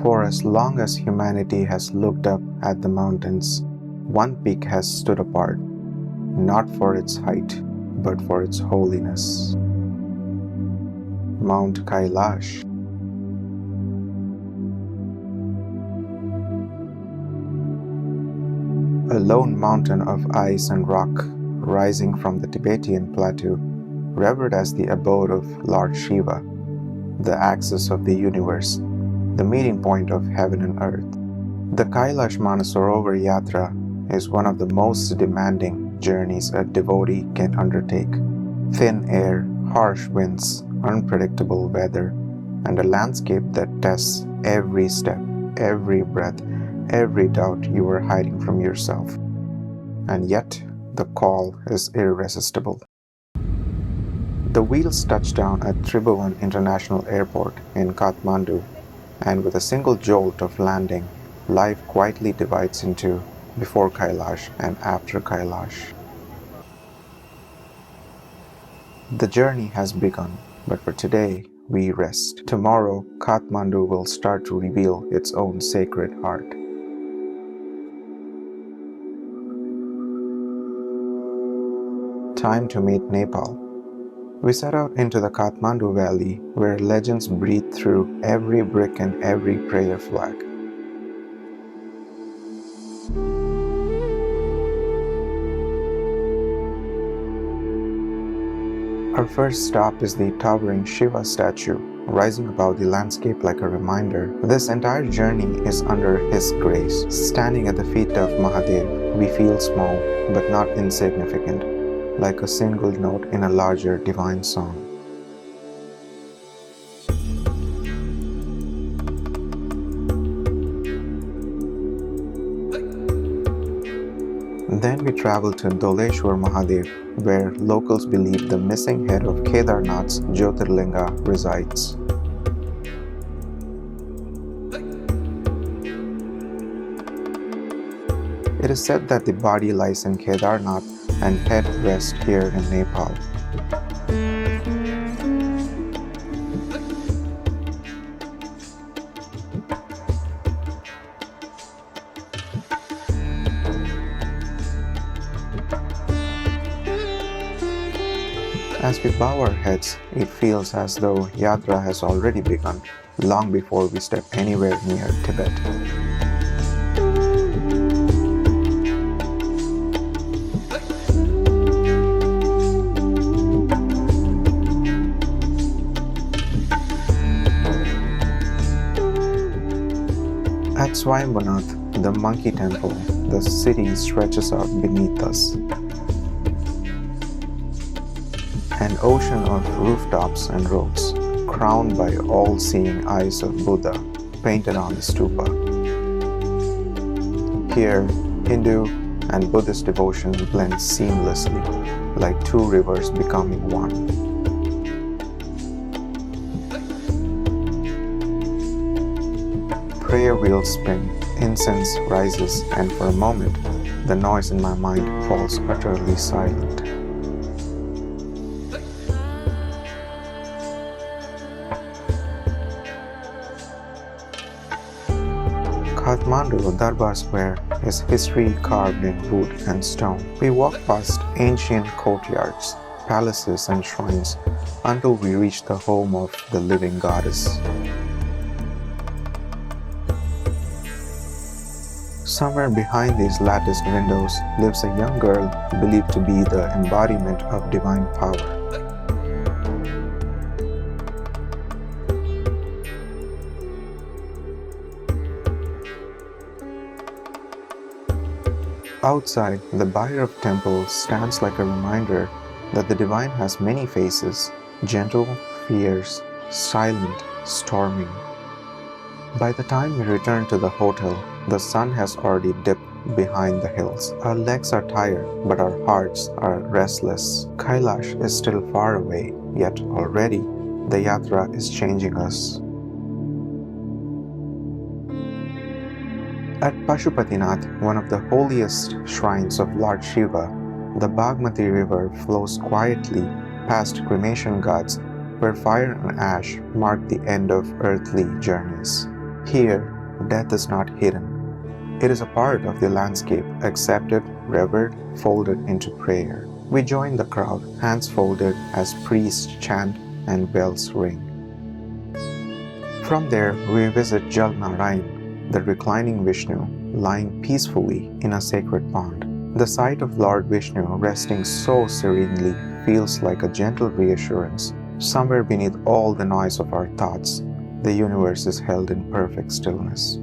For as long as humanity has looked up at the mountains, one peak has stood apart, not for its height, but for its holiness. Mount Kailash. A lone mountain of ice and rock rising from the Tibetan plateau, revered as the abode of Lord Shiva, the axis of the universe, the meeting point of heaven and earth. The Kailash Mansarovar Yatra is one of the most demanding journeys a devotee can undertake. Thin air, harsh winds, unpredictable weather, and a landscape that tests every step, every breath, every doubt you are hiding from yourself. And yet, the call is irresistible. The wheels touch down at Tribhuvan International Airport in Kathmandu, and with a single jolt of landing, life quietly divides into before Kailash and after Kailash. The journey has begun, but for today, we rest. Tomorrow, Kathmandu will start to reveal its own sacred heart. Time to meet Nepal. We set out into the Kathmandu Valley, where legends breathe through every brick and every prayer flag. Our first stop is the towering Shiva statue, rising above the landscape like a reminder. This entire journey is under his grace. Standing at the feet of Mahadev, we feel small but not insignificant, like a single note in a larger divine song. Then we travel to Doleshwar Mahadev, where locals believe the missing head of Kedarnath's Jyotirlinga resides. It is said that the body lies in Kedarnath and head rest here in Nepal. As we bow our heads, it feels as though Yatra has already begun, long before we step anywhere near Tibet. At Swayambhunath, the monkey temple, the city stretches out beneath us. An ocean of rooftops and roads, crowned by all-seeing eyes of Buddha, painted on the stupa. Here, Hindu and Buddhist devotion blend seamlessly, like two rivers becoming one. Prayer wheels spin, incense rises, and for a moment, the noise in my mind falls utterly silent. Kathmandu Darbar Square is history carved in wood and stone. We walk past ancient courtyards, palaces and shrines until we reach the home of the living goddess. Somewhere behind these latticed windows lives a young girl believed to be the embodiment of divine power. Outside, the Bhairav temple stands like a reminder that the divine has many faces, gentle, fierce, silent, storming. By the time we return to the hotel, the sun has already dipped behind the hills. Our legs are tired, but our hearts are restless. Kailash is still far away, yet already the yatra is changing us. At Pashupatinath, one of the holiest shrines of Lord Shiva, the Bagmati river flows quietly past cremation ghats where fire and ash mark the end of earthly journeys. Here, death is not hidden. It is a part of the landscape, accepted, revered, folded into prayer. We join the crowd, hands folded as priests chant and bells ring. From there, we visit Jal Narayan, the reclining Vishnu, lying peacefully in a sacred pond. The sight of Lord Vishnu resting so serenely feels like a gentle reassurance. Somewhere beneath all the noise of our thoughts, the universe is held in perfect stillness.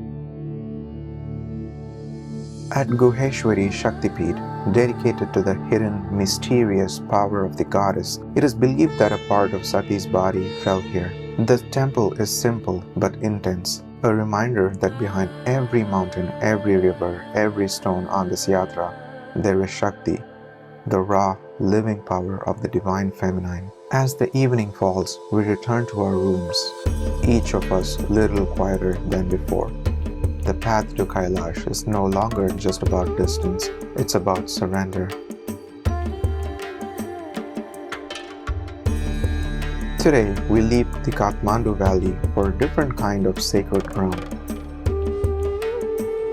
At Guhyeshwari Shaktipeeth, dedicated to the hidden, mysterious power of the goddess, it is believed that a part of Sati's body fell here. The temple is simple but intense, a reminder that behind every mountain, every river, every stone on this yatra, there is Shakti, the raw, living power of the divine feminine. As the evening falls, we return to our rooms, each of us a little quieter than before. The path to Kailash is no longer just about distance, it's about surrender. Today, we leave the Kathmandu Valley for a different kind of sacred ground.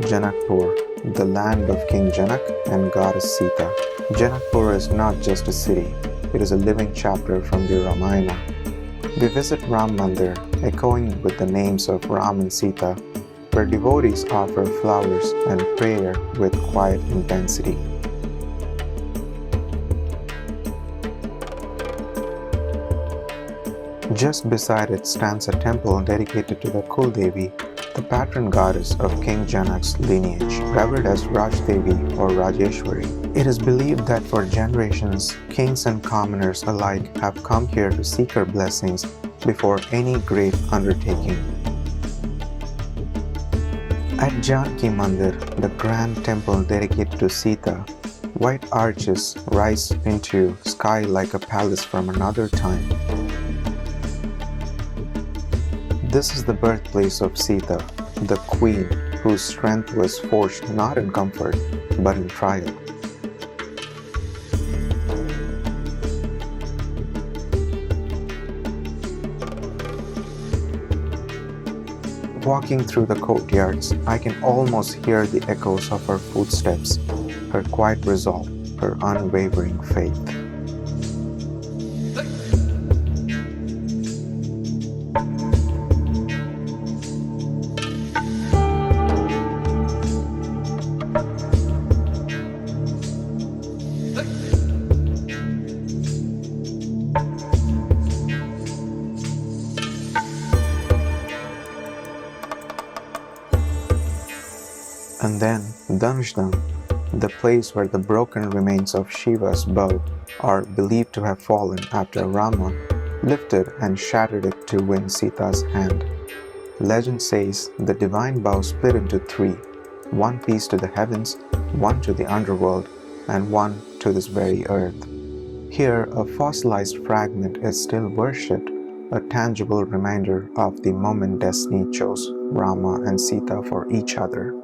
Janakpur, the land of King Janak and goddess Sita. Janakpur is not just a city, it is a living chapter from the Ramayana. We visit Ram Mandir, echoing with the names of Ram and Sita, where devotees offer flowers and prayer with quiet intensity. Just beside it stands a temple dedicated to the Kuldevi, the patron goddess of King Janak's lineage, revered as Rajdevi or Rajeshwari. It is believed that for generations, kings and commoners alike have come here to seek her blessings before any great undertaking. At Janaki Mandir, the grand temple dedicated to Sita, white arches rise into sky like a palace from another time. This is the birthplace of Sita, the queen whose strength was forged not in comfort but in trial. Walking through the courtyards, I can almost hear the echoes of her footsteps, her quiet resolve, her unwavering faith. And then Dhanushadham, the place where the broken remains of Shiva's bow are believed to have fallen after Rama lifted and shattered it to win Sita's hand. Legend says the divine bow split into three, one piece to the heavens, one to the underworld, and one to this very earth. Here, a fossilized fragment is still worshipped, a tangible reminder of the moment destiny chose Rama and Sita for each other.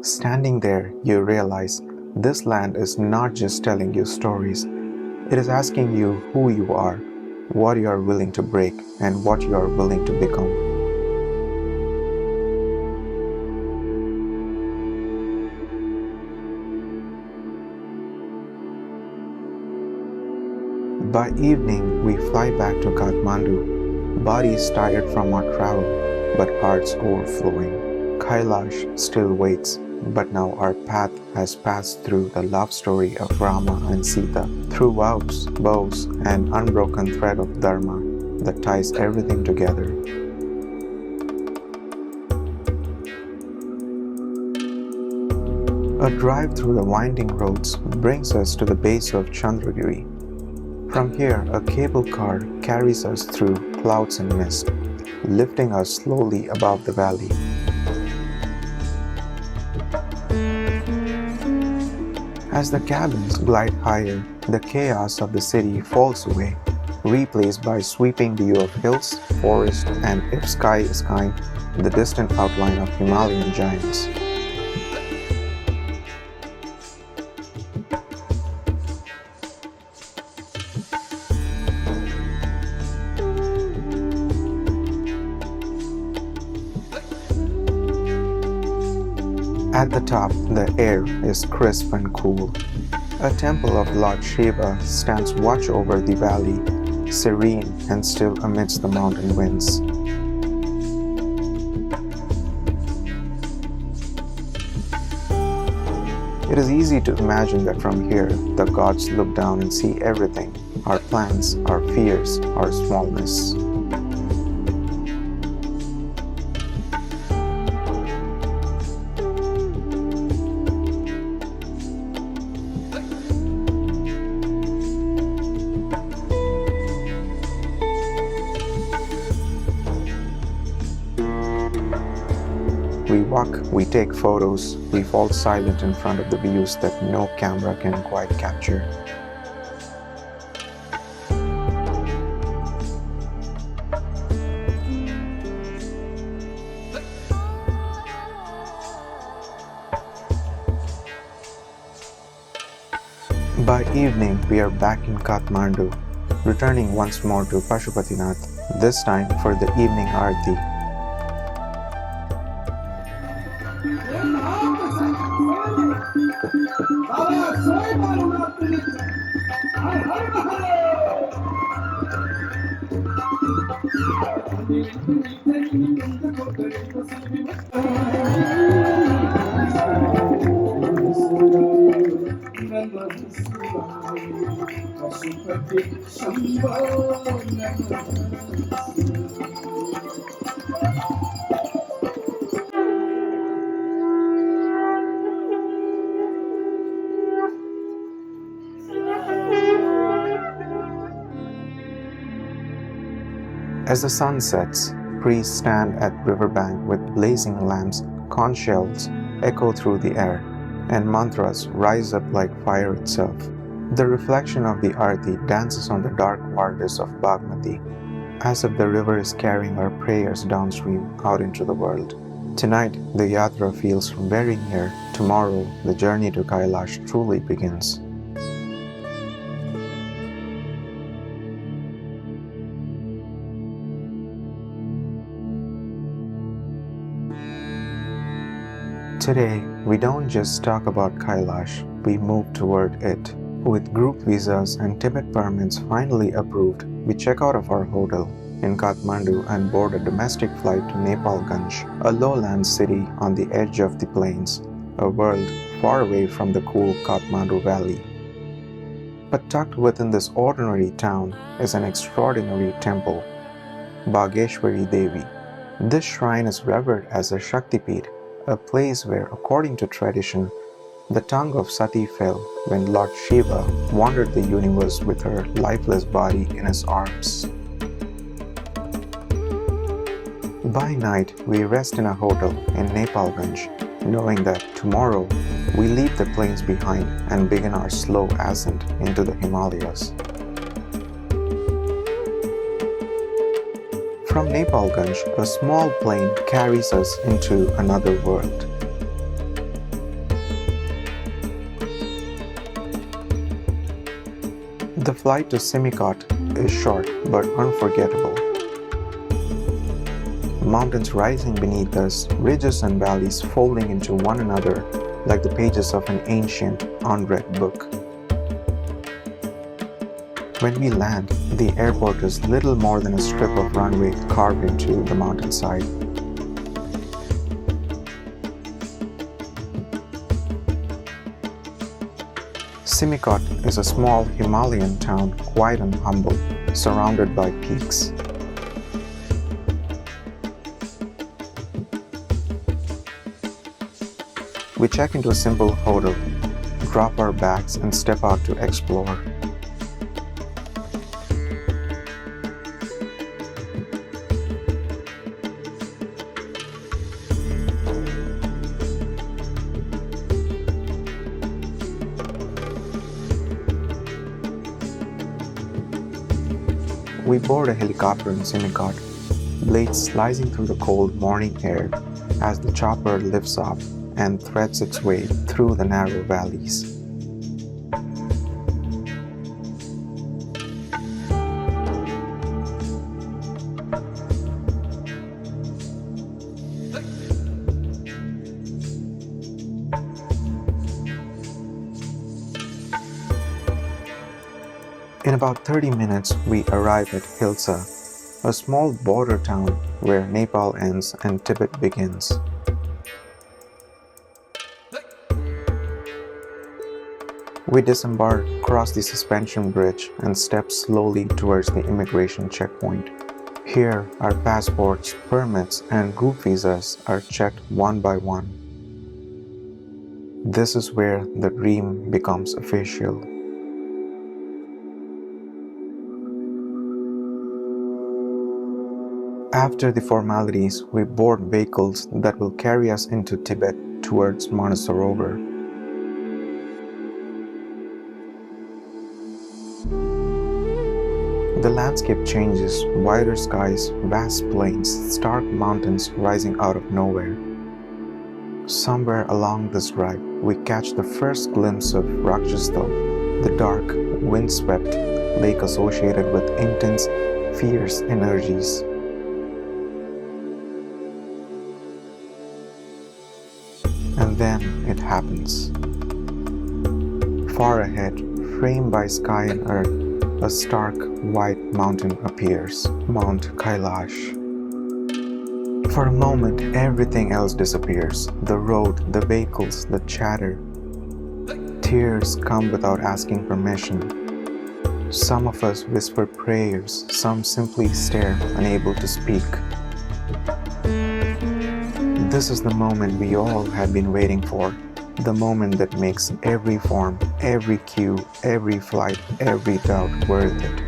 Standing there, you realize this land is not just telling you stories, it is asking you who you are, what you are willing to break, and what you are willing to become. By evening, we fly back to Kathmandu, bodies tired from our travel, but hearts overflowing. Kailash still waits, but now our path has passed through the love story of Rama and Sita, through vows, bows, and unbroken thread of dharma that ties everything together. A drive through the winding roads brings us to the base of Chandragiri. From here, a cable car carries us through clouds and mist, lifting us slowly above the valley. As the cabins glide higher, the chaos of the city falls away, replaced by sweeping view of hills, forest, and, if sky is kind, the distant outline of Himalayan giants. At the top, the air is crisp and cool. A temple of Lord Shiva stands watch over the valley, serene and still amidst the mountain winds. It is easy to imagine that from here, the gods look down and see everything, our plans, our fears, our smallness. We walk, we take photos, we fall silent in front of the views that no camera can quite capture. By evening, we are back in Kathmandu, returning once more to Pashupatinath, this time for the evening Aarti. As the sun sets, priests stand at riverbank with blazing lamps, conch shells echo through the air, and mantras rise up like fire itself. The reflection of the Aarti dances on the dark waters of Bagmati, as if the river is carrying our prayers downstream out into the world. Tonight, the yatra feels very near. Tomorrow, the journey to Kailash truly begins. Today, we don't just talk about Kailash, we move toward it. With group visas and Tibet permits finally approved, we check out of our hotel in Kathmandu and board a domestic flight to Nepalgunj, a lowland city on the edge of the plains, a world far away from the cool Kathmandu valley. But tucked within this ordinary town is an extraordinary temple, Bageshwari Devi. This shrine is revered as a Shaktipeeth, a place where, according to tradition, the tongue of Sati fell when Lord Shiva wandered the universe with her lifeless body in his arms. By night, we rest in a hotel in Nepalgunj, knowing that tomorrow we leave the plains behind and begin our slow ascent into the Himalayas. From Nepalgunj, a small plane carries us into another world. The flight to Simikot is short but unforgettable. Mountains rising beneath us, ridges and valleys folding into one another like the pages of an ancient, unread book. When we land, the airport is little more than a strip of runway carved into the mountainside. Simikot is a small Himalayan town, quiet and humble, surrounded by peaks. We check into a simple hotel, drop our bags and step out to explore. We board a helicopter in Simikot, blades slicing through the cold morning air as the chopper lifts off and threads its way through the narrow valleys. In about 30 minutes, we arrive at Hilsa, a small border town where Nepal ends and Tibet begins. We disembark, cross the suspension bridge, and step slowly towards the immigration checkpoint. Here, our passports, permits, and group visas are checked one by one. This is where the dream becomes official. After the formalities, we board vehicles that will carry us into Tibet towards Manasarovar. The landscape changes, wider skies, vast plains, stark mountains rising out of nowhere. Somewhere along this ride, we catch the first glimpse of Rakshasthal, the dark, windswept lake associated with intense, fierce energies. And then it happens. Far ahead, framed by sky and earth, a stark white mountain appears, Mount Kailash. For a moment, everything else disappears. The road, the vehicles, the chatter. Tears come without asking permission. Some of us whisper prayers, some simply stare, unable to speak. This is the moment we all have been waiting for, the moment that makes every form, every queue, every flight, every doubt worth it.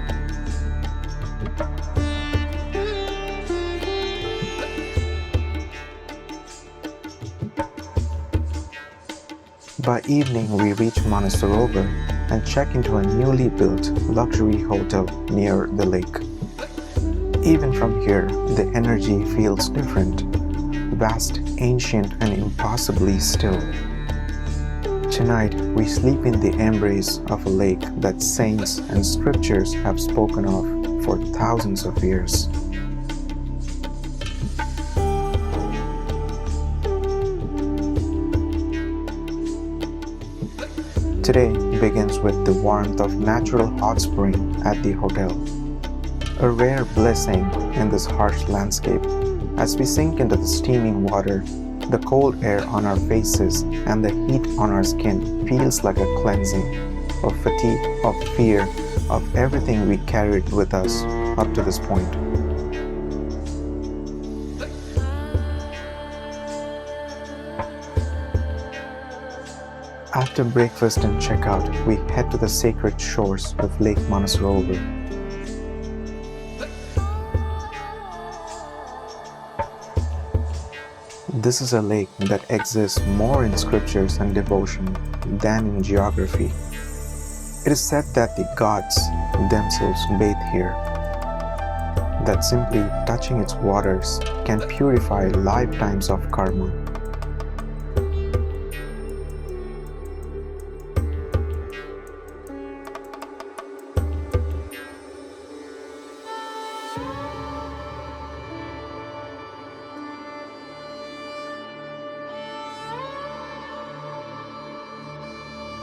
By evening, we reach Manasarovar and check into a newly built luxury hotel near the lake. Even from here, the energy feels different. Vast, ancient, and impossibly still. Tonight, we sleep in the embrace of a lake that saints and scriptures have spoken of for thousands of years. Today begins with the warmth of natural hot spring at the hotel. A rare blessing in this harsh landscape. As we sink into the steaming water, the cold air on our faces and the heat on our skin feels like a cleansing of fatigue, of fear, of everything we carried with us up to this point. After breakfast and checkout, we head to the sacred shores of Lake Manasarovar. This is a lake that exists more in scriptures and devotion than in geography. It is said that the gods themselves bathe here, that simply touching its waters can purify lifetimes of karma.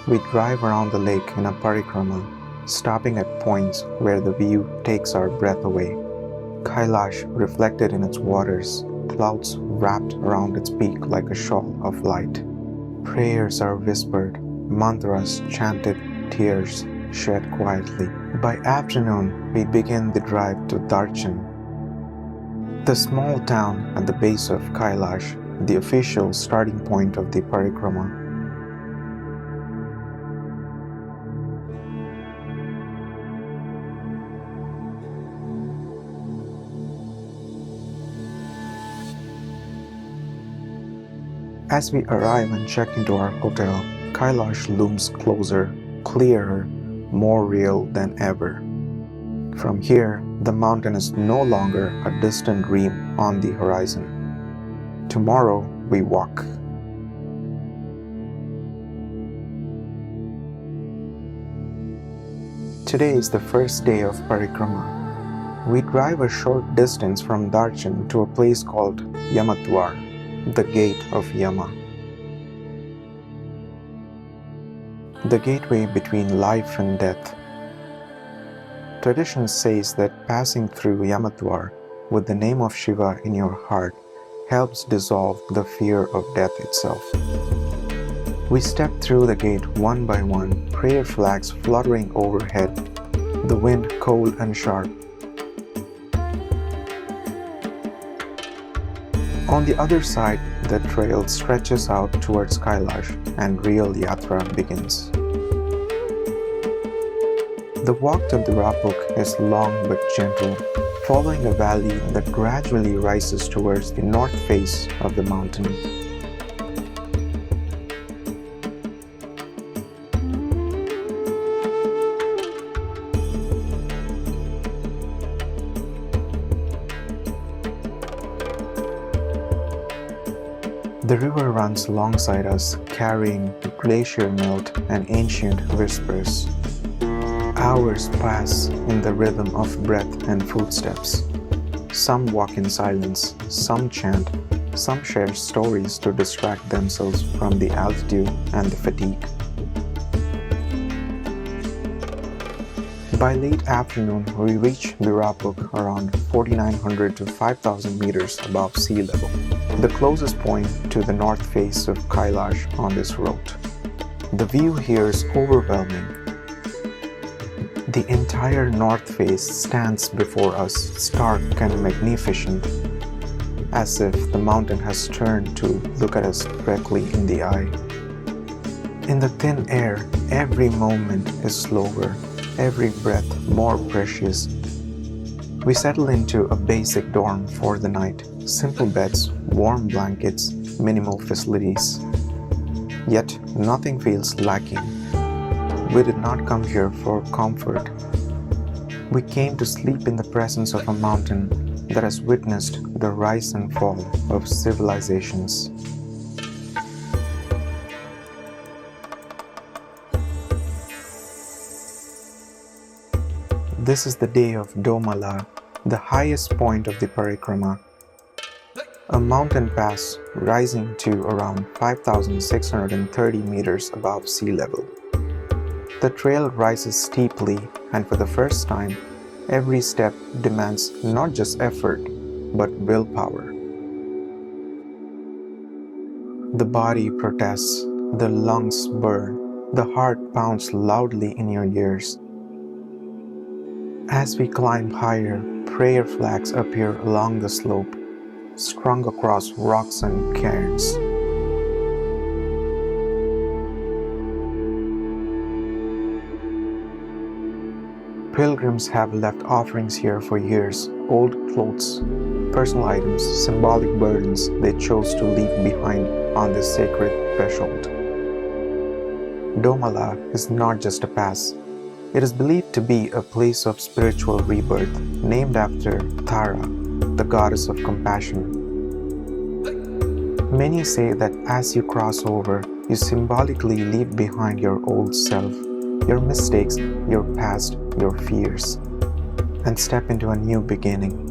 We drive around the lake in a parikrama, stopping at points where the view takes our breath away. Kailash reflected in its waters, clouds wrapped around its peak like a shawl of light. Prayers are whispered, mantras chanted, tears shed quietly. By afternoon, we begin the drive to Darchen, the small town at the base of Kailash, the official starting point of the parikrama. As we arrive and check into our hotel, Kailash looms closer, clearer, more real than ever. From here, the mountain is no longer a distant dream on the horizon. Tomorrow, we walk. Today is the first day of Parikrama. We drive a short distance from Darchen to a place called Yamadwar, the gate of Yama. The gateway between life and death. Tradition says that passing through Yamadwar with the name of Shiva in your heart helps dissolve the fear of death itself. We step through the gate one by one, prayer flags fluttering overhead, the wind cold and sharp. On the other side, the trail stretches out towards Kailash and real yatra begins. The walk to Dirapuk is long but gentle, following a valley that gradually rises towards the north face of the mountain. The river runs alongside us, carrying glacier melt and ancient whispers. Hours pass in the rhythm of breath and footsteps. Some walk in silence, some chant, some share stories to distract themselves from the altitude and the fatigue. By late afternoon, we reach Dirapuk around 4,900 to 5,000 meters above sea level, the closest point to the north face of Kailash on this route. The view here is overwhelming. The entire north face stands before us, stark and magnificent, as if the mountain has turned to look at us directly in the eye. In the thin air, every moment is slower, every breath more precious. We settle into a basic dorm for the night. Simple beds, warm blankets, minimal facilities. Yet nothing feels lacking. We did not come here for comfort. We came to sleep in the presence of a mountain that has witnessed the rise and fall of civilizations. This is the day of Dolma La, the highest point of the Parikrama. A mountain pass rising to around 5,630 meters above sea level. The trail rises steeply, and for the first time, every step demands not just effort, but willpower. The body protests, the lungs burn, the heart pounds loudly in your ears. As we climb higher, prayer flags appear along the slope, strung across rocks and cairns. Pilgrims have left offerings here for years, old clothes, personal items, symbolic burdens they chose to leave behind on this sacred threshold. Dolma La is not just a pass. It is believed to be a place of spiritual rebirth, named after Tara, the goddess of compassion. Many say that as you cross over, you symbolically leave behind your old self, your mistakes, your past, your fears, and step into a new beginning.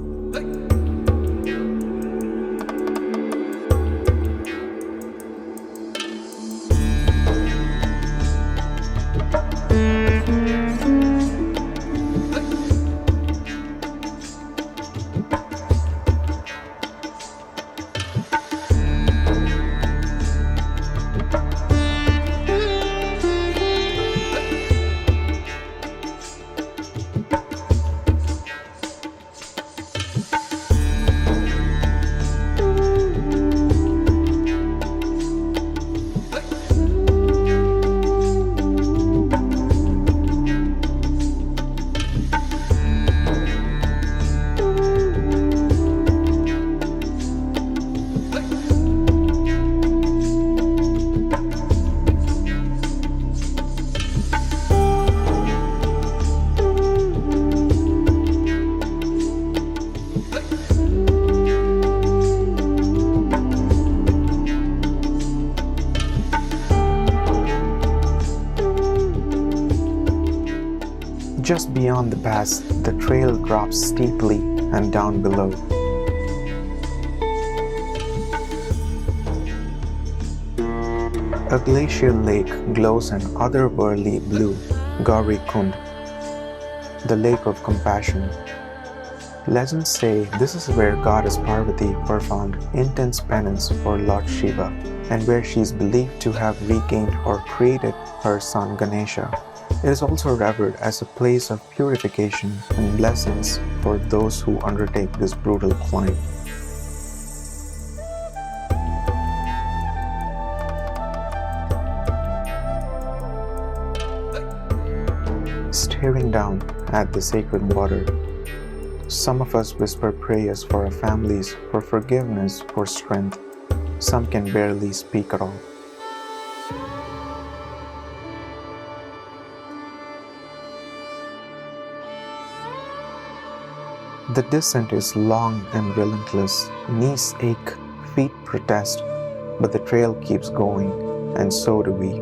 Just beyond the pass, the trail drops steeply and down below. A glacial lake glows an otherworldly blue, Gauri Kund. the lake of compassion. Legends say this is where goddess Parvati performed intense penance for Lord Shiva, and where she is believed to have regained or created her son Ganesha. It is also revered as a place of purification and blessings for those who undertake this brutal climb. Staring down at the sacred water, some of us whisper prayers for our families, for forgiveness, for strength. Some can barely speak at all. The descent is long and relentless. Knees ache, feet protest, but the trail keeps going, and so do we.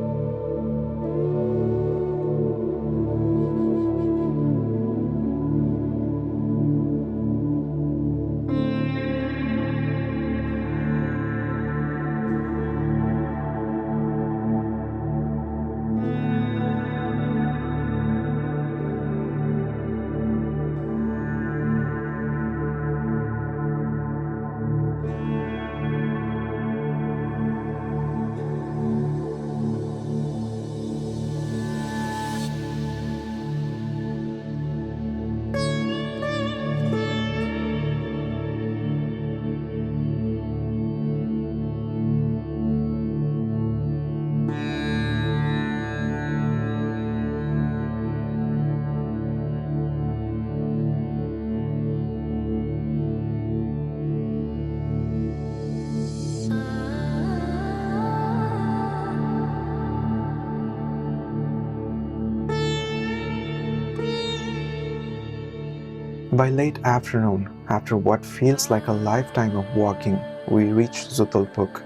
By late afternoon, after what feels like a lifetime of walking, we reach Zuthulpuk,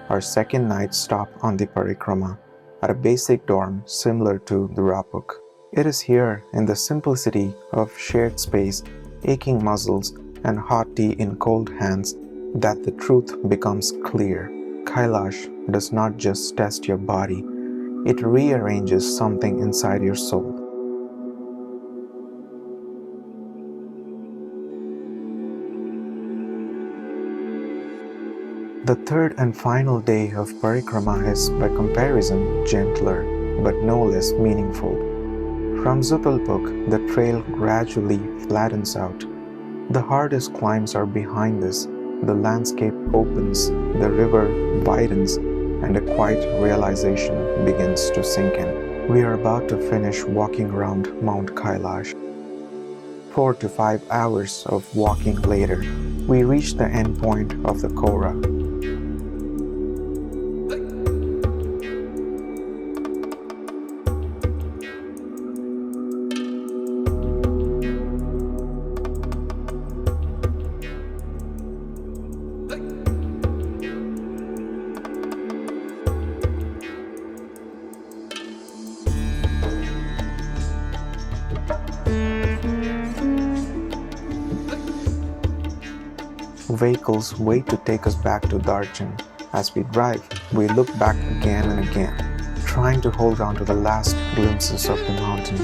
our second night stop on the Parikrama, at a basic dorm similar to Dirapuk. It is here, in the simplicity of shared space, aching muscles, and hot tea in cold hands, that the truth becomes clear. Kailash does not just test your body, it rearranges something inside your soul. The third and final day of Parikrama is, by comparison, gentler, but no less meaningful. From Zuthulpuk, the trail gradually flattens out. The hardest climbs are behind us, the landscape opens, the river widens, and a quiet realization begins to sink in. We are about to finish walking around Mount Kailash. 4 to 5 hours of walking later, we reach the end point of the Kora. Vehicles wait to take us back to Darchen. As we drive, we look back again and again, trying to hold on to the last glimpses of the mountain.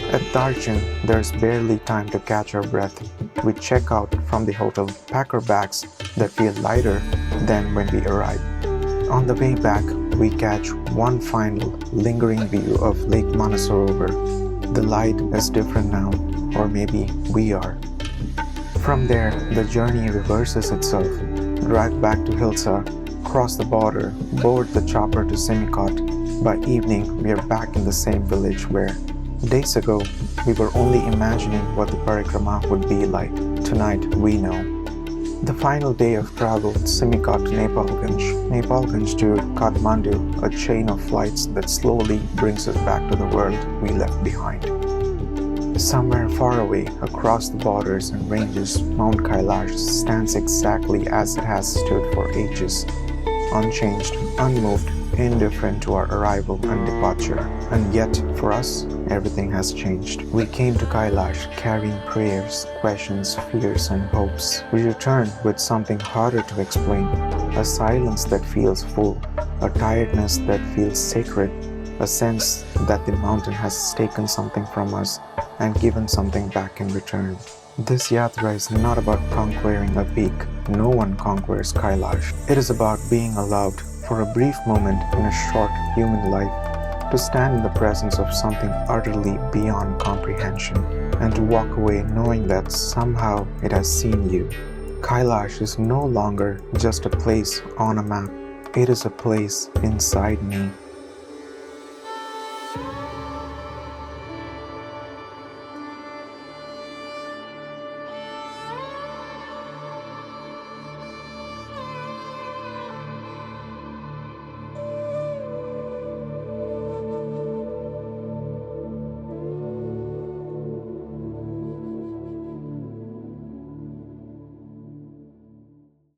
At Darchen, there's barely time to catch our breath. We check out from the hotel, pack our bags that feel lighter than when we arrived. On the way back, we catch one final lingering view of Lake Manasarovar. The light is different now, or maybe we are. From there, the journey reverses itself. Drive back to Hilsa, cross the border, board the chopper to Simikot. By evening, we are back in the same village where, days ago, we were only imagining what the Parikrama would be like. Tonight, we know. The final day of travel, Simikot to Nepalgunj to Kathmandu, a chain of flights that slowly brings us back to the world we left behind. Somewhere far away, across the borders and ranges, Mount Kailash stands exactly as it has stood for ages, unchanged, unmoved, indifferent to our arrival and departure. And yet, for us, everything has changed. We came to Kailash carrying prayers, questions, fears, and hopes. We return with something harder to explain, a silence that feels full, a tiredness that feels sacred, a sense that the mountain has taken something from us and given something back in return. This yatra is not about conquering a peak. No one conquers Kailash. It is about being allowed, for a brief moment in a short human life, to stand in the presence of something utterly beyond comprehension, and to walk away knowing that somehow it has seen you. Kailash is no longer just a place on a map. It is a place inside me.